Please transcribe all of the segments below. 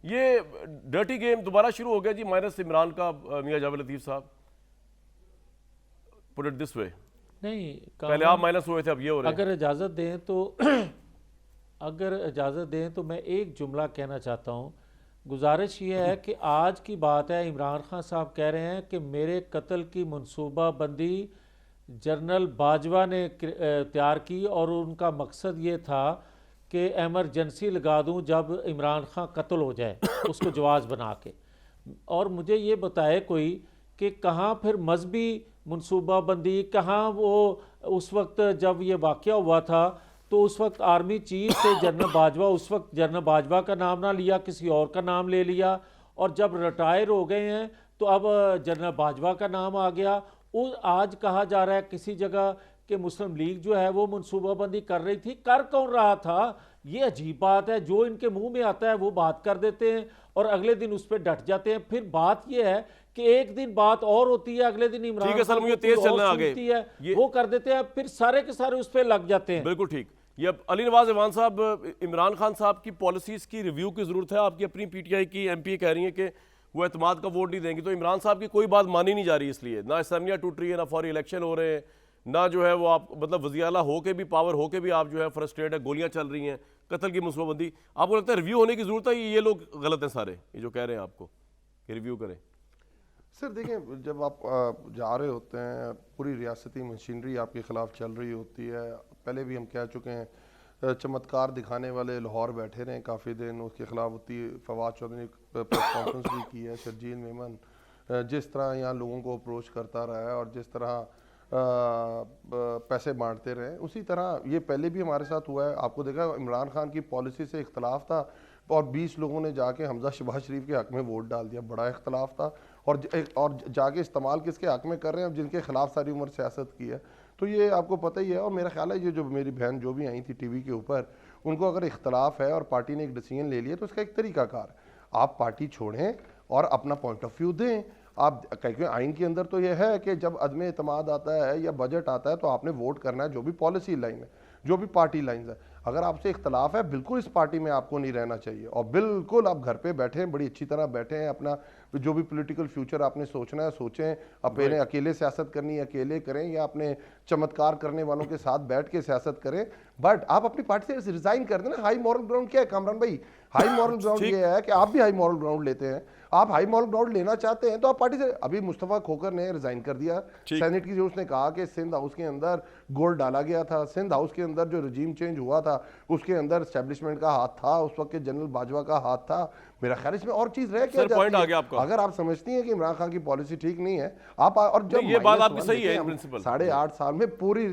ये dirty game दोबारा शुरू हो गया जी, माइनस इमरान का, मियां जावेद लतीफ साहब, पुट इट दिस वे। नहीं, पहले आप माइनस हुए थे, अब ये हो रहे हैं। अगर इजाज़त दें तो अगर इजाज़त दें तो मैं एक जुमला कहना चाहता हूँ। गुजारिश ये है कि आज की बात है, इमरान खान साहब कह रहे हैं कि मेरे कत्ल की मनसूबाबंदी जनरल बाजवा ने तैयार की और उनका मकसद ये था कि एमरजेंसी लगा दूं जब इमरान खान कत्ल हो जाए, उसको जवाज़ बना के। और मुझे ये बताए कोई कि कहाँ फिर मजहबी मनसूबाबंदी, कहाँ वो उस वक्त जब ये वाक़या हुआ था तो उस वक्त आर्मी चीफ थे जनरल बाजवा, उस वक्त जनरल बाजवा का नाम ना लिया, किसी और का नाम ले लिया, और जब रिटायर हो गए हैं तो अब जनरल बाजवा का नाम आ गया। आज कहा जा रहा है किसी जगह कि मुस्लिम लीग जो है वो मनसूबाबंदी कर रही थी। कर कौन रहा था? ये अजीब बात है, जो इनके मुंह में आता है वो बात कर देते हैं और अगले दिन उस पर डट जाते हैं। फिर बात ये है कि एक दिन बात और होती है, अगले दिन इमरान ठीक है सर, मुझे तेज चलना आगे है, वो कर देते हैं, फिर सारे के सारे उस पर लग जाते हैं। बिल्कुल ठीक। ये अली नवाज ईवान साहब, इमरान खान साहब की पॉलिसीज की रिव्यू की जरूरत है। आपकी अपनी पीटीआई की एमपी कह रही है कि वो एतमाद का वोट नहीं देंगे, तो इमरान साहब की कोई बात मानी नहीं जा रही, इसलिए ना असम्बलियाँ टूट रही है, ना फौरी इलेक्शन हो रहे हैं, ना जो है वो आप मतलब वज़ीर आला हो के भी, पावर हो के भी आप जो है फ्रस्ट्रेट है, गोलियां चल रही हैं, कत्ल की मनसूबाबंदी। आपको लगता है रिव्यू होने की जरूरत है? ये लोग गलत हैं सारे, ये जो कह रहे हैं आपको कि रिव्यू करें? सर देखें, जब आप जा रहे होते हैं, पूरी रियासती मशीनरी आपके खिलाफ चल रही होती है। पहले भी हम कह चुके हैं, चमत्कार दिखाने वाले लाहौर बैठे रहे काफ़ी दिन, उसके खिलाफ होती फवाद चौधरी ने प्रेस कॉन्फ्रेंस भी की है। शर्जील मेमन जिस तरह यहाँ लोगों को अप्रोच करता रहा है और जिस तरह पैसे बांटते रहे, उसी तरह ये पहले भी हमारे साथ हुआ है। आपको देखा, इमरान खान की पॉलिसी से इख्तलाफ था और 20 लोगों ने जाके हमजा शहबाज शरीफ के हक में वोट डाल दिया, बड़ा इख्तलाफ था। और जाके इस्तेमाल किसके हक में कर रहे हैं, जिनके खिलाफ सारी उम्र सियासत की है। तो ये आपको पता ही है। और मेरा ख्याल है ये जो मेरी बहन जो भी आई थी टीवी के ऊपर, उनको अगर इख्तलाफ है और पार्टी ने एक डिसीजन ले लिया तो उसका एक तरीकाकार है, आप पार्टी छोड़ें और अपना पॉइंट ऑफ व्यू दें। आप क्योंकि आइन के अंदर तो यह है कि जब अदम एतमाद आता है या बजट आता है तो आपने वोट करना है जो भी पॉलिसी लाइन है, जो भी पार्टी लाइन है। अगर आपसे इख्तलाफ है, बिल्कुल इस पार्टी में आपको नहीं रहना चाहिए और बिल्कुल आप घर पे बैठे हैं, बड़ी अच्छी तरह बैठे हैं, अपना जो भी पॉलिटिकल फ्यूचर आपने सोचना है सोचें। अपने अकेले सियासत करनी है अकेले करें, या अपने चमत्कार करने वालों के साथ बैठ के सियासत करें, बट आप अपनी पार्टी से रिजाइन कर देना। हाई मॉरल ग्राउंड क्या है कामरान भाई? हाई मॉरल ग्राउंड ये है कि आप भी हाई मॉरल ग्राउंड लेते हैं। आप हाई मॉरल ग्राउंड लेना चाहते हैं तो आप पार्टी से, अभी मुस्तफा खोकर ने रिजाइन कर दिया सेनेट की, जो उसने कहा कि सिंध हाउस के अंदर गोल्ड डाला गया था, सिंध हाउस के अंदर जो रजीम चेंज हुआ था उसके अंदर एस्टेब्लिशमेंट का हाथ था, उस वक्त के जनरल बाजवा का हाथ था। मेरा ख्याल इसमें और चीज रह क्या जाती है। अगर आप समझती हैं कि इमरान खान की पॉलिसी ठीक नहीं है, आप, और जब ये बात आपकी सही है, 8.5 साल में पूरी,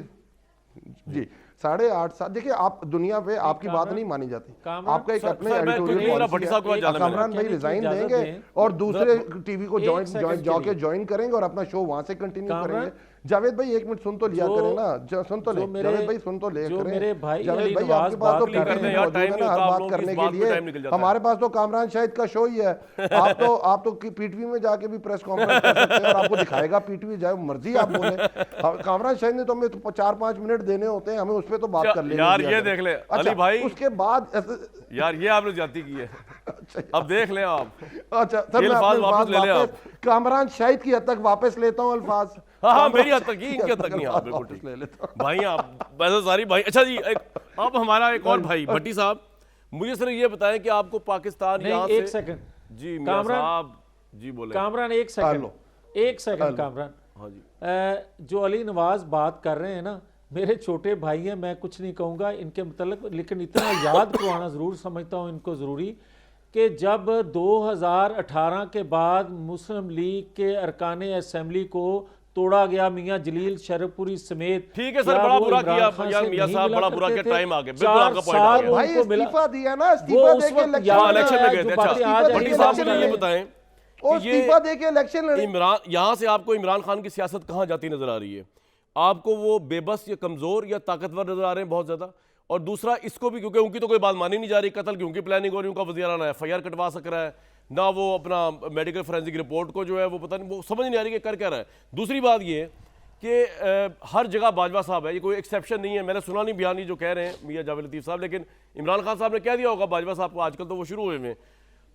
जी 8.5 साल, देखिए आप दुनिया पे आपकी बात नहीं मानी जाती। आपका एक अपने एडिटोरियल पॉलिसी है, कामरान भाई रिजाइन देंगे और दूसरे टीवी को ज्वाइन करेंगे और अपना शो वहां से कंटिन्यू करेंगे। जावेद भाई एक मिनट सुन तो लिया करें ना, सुन तो ले जावेद भाई, सुन तो ले करें जावेद भाई, आपके पास तो हर बात करने के लिए, हमारे पास तो कामरान शाहिद का शो ही है। आप तो पीटीवी में जाके भी प्रेस कॉन्फ्रेंस कर सकते हैं और आपको दिखाएगा पीटीवी, जाए मर्जी आप बोले। कामरान शाहिद ने तो हमें 4-5 मिनट देने होते हैं, हमें उस पर तो बात कर लेंगे यार। ये देख ले अली भाई, उसके बाद यार ये आपने जाती की है। अब देख ले आप। अच्छा सर, मैं कामरान शाहिद की हद तक वापस लेता हूँ अल्फाज। हाँ, मेरी हद तक ही, इनकी हद तक नहीं। आप बिल्कुल ले लेता भाई, आप वैसे सारी भाई। अच्छा जी, अब हमारा एक और भाई भट्टी साहब, मुझे सिर्फ ये बताएं कि आपको पाकिस्तान यहाँ से, एक सेकंड जी मियां साहब जी बोले। कामरान एक सेकंड कामरान, हाँ जी, जो अली नवाज बात कर रहे हैं ना, मेरे छोटे भाई हैं, मैं कुछ नहीं कहूँगा इनके मतलब, लेकिन इतना याद करवाना ज़रूर समझता हूँ इनको ज़रूरी, कि जब 2018 के बाद मुस्लिम लीग के अरकान असेंबली को तोड़ा गया, मियां जलील शरफपुरी समेत, ठीक है सर, बड़ा बुरा किया यार मियां साहब, बड़ा बुरा किया, टाइम आ गया, बिल्कुल आपका पॉइंट आ गया भाई। इस्तीफा दिया ना, इस्तीफा देके इलेक्शन में गए थे। अच्छा भट्टी साहब मुझे ये बताएं, और इस्तीफा देके इलेक्शन लड़े, इमरान, यहाँ से आपको इमरान खान की सियासत कहाँ जाती नजर आ रही है? आपको वो बेबस या कमजोर या ताकतवर नजर आ रहे हैं बहुत ज्यादा? और दूसरा, इसको भी क्योंकि उनकी तो कोई बात मानी नहीं जा रही, कत्ल की उनकी प्लानिंग हो रही, उनका वज़ीर आला FIR कटवा सक रहा है ना, वो अपना मेडिकल फोरेंसिक रिपोर्ट को जो है वो पता नहीं, वो समझ नहीं आ रही कि कर क्या रहा है। दूसरी बात ये कि हर जगह बाजवा साहब है, ये कोई एक्सेप्शन नहीं है। मैंने सुना नहीं बयान जो कह रहे हैं मियां जावेद लतीफ साहब, लेकिन इमरान खान साहब ने कह दिया होगा बाजवा साहब को, आजकल तो वो शुरू हुए हैं।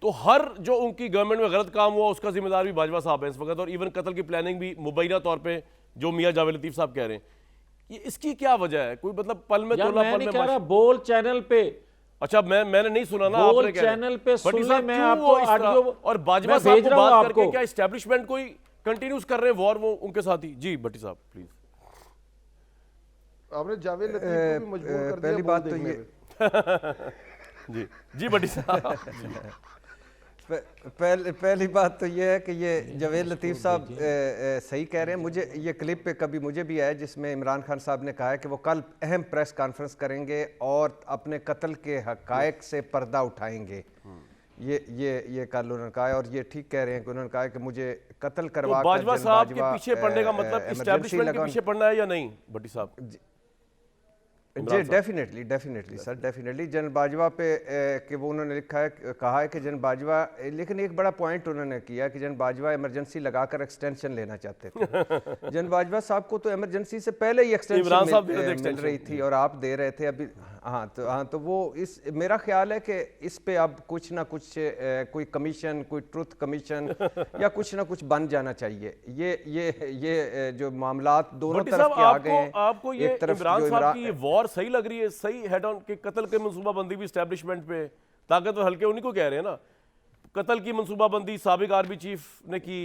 तो हर जो उनकी गवर्नमेंट में गलत काम हुआ उसका जिम्मेदार भी बाजवा साहब है इस वक्त, और इवन कत्ल की प्लानिंग भी मुबैना तौर पे जो मियां जावेद लतीफ साहब कह रहे हैं, ये इसकी क्या वजह है? कोई मतलब पल में यार तोला मैं पल नहीं में कह रहा, माश- बोल चैनल पे, अच्छा मैंने नहीं सुना ना, बोल आपने कह रहे हैं। चैनल पे भट्टी सुन ले, साहब, मैं क्यों आपको वो इस तरह- ऑडियो और बाजवा मैं साहब भेज को रहा हूं बात करके आपको। क्या एस्टेब्लिशमेंट कोई कंटिन्यूस कर रहे हैं वॉर वो उनके साथ ही? जी भट्टी साहब प्लीज। आपने जावेद लतीफ को भी मजबूर कर दिया पहली बोल बात तो देखने ये पे। जी भट्टी साहब पहली बात तो ये है कि ये जावेद लतीफ़ साहब सही कह रहे हैं। मुझे ये क्लिप पे कभी मुझे भी आया जिसमें इमरान खान साहब ने कहा है कि वो कल अहम प्रेस कॉन्फ्रेंस करेंगे और अपने कत्ल के हकायक से पर्दा उठाएंगे। ये कल उन्होंने कहा है, और ये ठीक कह रहे हैं कि उन्होंने कहा है कि मुझे कत्ल तो करवा कर बाजवा जन साहब के बाजवा, पीछे पड़ने का मतलब emergency एस्टेब्लिशमेंट के लगान- पीछे पड़ना है या नहीं भट्टी साहब? जी definitely sir, definitely general Bajwa पे कि वो उन्होंने लिखा है, कहा है कि जनरल बाजवा, लेकिन एक बड़ा पॉइंट उन्होंने किया कि जनरल बाजवा इमरजेंसी लगाकर एक्सटेंशन लेना चाहते थे। जनरल बाजवा साहब को तो इमरजेंसी से पहले ही इमरान साहब दे रहे थे एक्सटेंशन मिल extension। रही थी और आप दे रहे थे अभी। हाँ तो वो इस मेरा ख्याल है कि इस पे अब कुछ ना कुछ कोई कमीशन, कोई ट्रुथ कमीशन या कुछ ना कुछ बन जाना चाहिए। ये जो मामलात दोनों भट्टी तरफ साहब, के आ गए हैं। आपको ये एक तरफ इमरान जो साहब की ये वॉर सही लग रही है? सही हेड ऑन के कत्ल के मनसूबाबंदी भी एस्टेब्लिशमेंट पे, ताकतवर हल्के उन्हीं को कह रहे हैं ना, कत्ल की मनसूबाबंदी साबिक आर्मी चीफ ने की,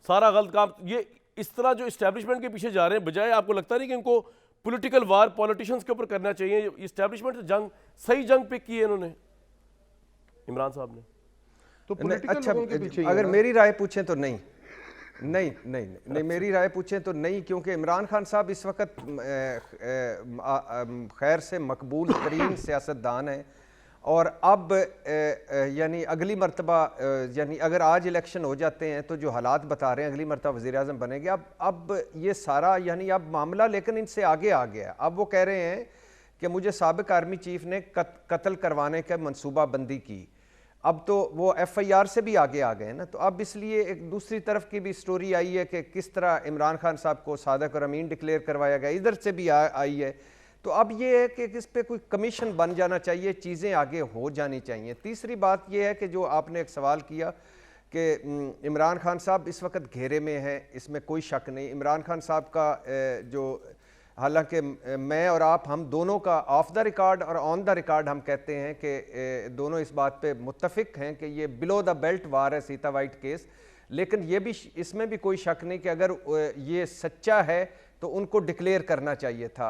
सारा गलत काम, ये इस तरह जो एस्टेब्लिशमेंट के पीछे जा रहे हैं, बजाय आपको लगता नहीं कि इनको पॉलिटिकल वार पॉलिटिशियंस के ऊपर करना चाहिए? एस्टेब्लिशमेंट से जंग, सही जंग पिक की है इन्होंने, इमरान साहब ने। तो पॉलिटिकल अच्छा, लोगों के पीछे ही है अगर ना। मेरी राय पूछें तो नहीं, मेरी राय पूछें तो नहीं, क्योंकि इमरान खान साहब इस वक्त खैर से मकबूल तरीन सियासतदान है, और अब यानी अगली मरतबा, यानी अगर आज इलेक्शन हो जाते हैं तो जो हालात बता रहे हैं अगली मरतबा वज़ीर आज़म बनेंगे। अब ये सारा यानी अब मामला लेकिन इनसे आगे आ गया। अब वो कह रहे हैं कि मुझे साबिक आर्मी चीफ ने कत्ल करवाने का मनसूबाबंदी की। अब तो वो FIR से भी आगे आ गए ना, तो अब इसलिए एक दूसरी तरफ की भी स्टोरी आई है कि किस तरह इमरान खान साहब को सादिक और अमीन डिक्लेयर करवाया गया, इधर से भी आई है। तो अब ये है कि इस पे कोई कमीशन बन जाना चाहिए, चीज़ें आगे हो जानी चाहिए। तीसरी बात ये है कि जो आपने एक सवाल किया कि इमरान खान साहब इस वक्त घेरे में हैं, इसमें कोई शक नहीं। इमरान खान साहब का जो, हालांकि मैं और आप, हम दोनों का ऑफ द रिकॉर्ड और ऑन द रिकॉर्ड हम कहते हैं कि दोनों इस बात पे मुत्तफिक हैं कि ये बिलो द बेल्ट वार है, सीता वाइट केस। लेकिन ये भी, इसमें भी कोई शक नहीं कि अगर ये सच्चा है तो उनको डिक्लेयर करना चाहिए था।